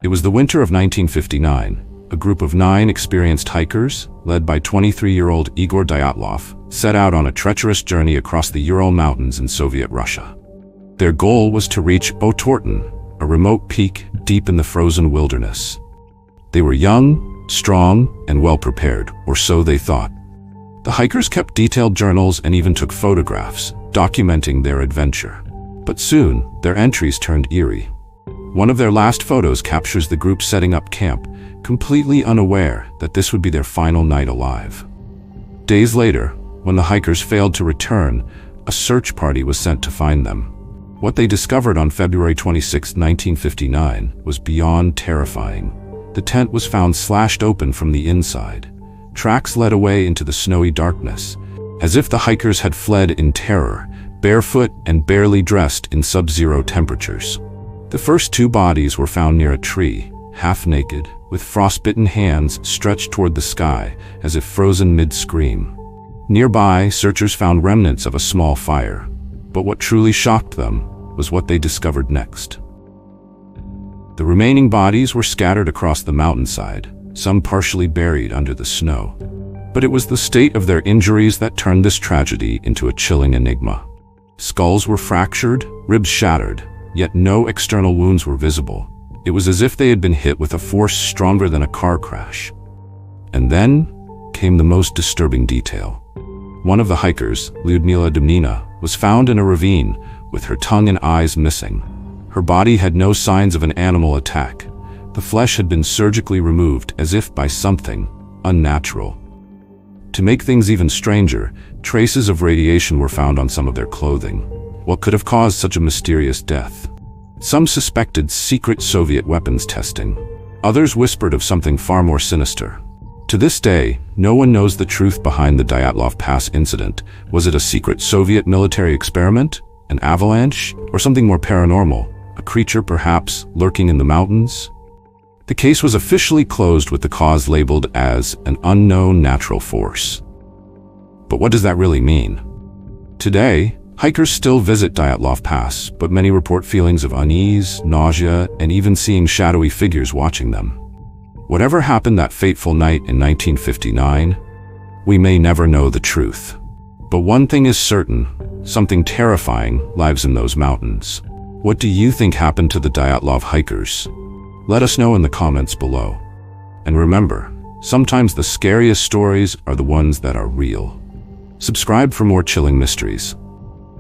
It was the winter of 1959. A group of 9 experienced hikers, led by 23-year-old Igor Dyatlov, set out on a treacherous journey across the Ural Mountains in Soviet Russia. Their goal was to reach Otorten, a remote peak deep in the frozen wilderness. They were young, strong, and well-prepared, or so they thought. The hikers kept detailed journals and even took photographs, documenting their adventure. But soon, their entries turned eerie. One of their last photos captures the group setting up camp, completely unaware that this would be their final night alive. Days later, when the hikers failed to return, a search party was sent to find them. What they discovered on February 26, 1959, was beyond terrifying. The tent was found slashed open from the inside. Tracks led away into the snowy darkness, as if the hikers had fled in terror, barefoot and barely dressed in sub-zero temperatures. The first 2 bodies were found near a tree, half naked, with frostbitten hands stretched toward the sky, as if frozen mid-scream. Nearby, searchers found remnants of a small fire, but what truly shocked them was what they discovered next. The remaining bodies were scattered across the mountainside, some partially buried under the snow. But it was the state of their injuries that turned this tragedy into a chilling enigma. Skulls were fractured, ribs shattered, yet no external wounds were visible. It was as if they had been hit with a force stronger than a car crash. And then came the most disturbing detail. One of the hikers, Lyudmila Demnina, was found in a ravine with her tongue and eyes missing. Her body had no signs of an animal attack. The flesh had been surgically removed as if by something unnatural. To make things even stranger, traces of radiation were found on some of their clothing. What could have caused such a mysterious death? Some suspected secret Soviet weapons testing. Others whispered of something far more sinister. To this day, no one knows the truth behind the Dyatlov Pass incident. Was it a secret Soviet military experiment, an avalanche, or something more paranormal? A creature perhaps lurking in the mountains? The case was officially closed with the cause labeled as an unknown natural force. But what does that really mean? Today, hikers still visit Dyatlov Pass, but many report feelings of unease, nausea, and even seeing shadowy figures watching them. Whatever happened that fateful night in 1959, we may never know the truth. But one thing is certain, something terrifying lives in those mountains. What do you think happened to the Dyatlov hikers? Let us know in the comments below. And remember, sometimes the scariest stories are the ones that are real. Subscribe for more chilling mysteries.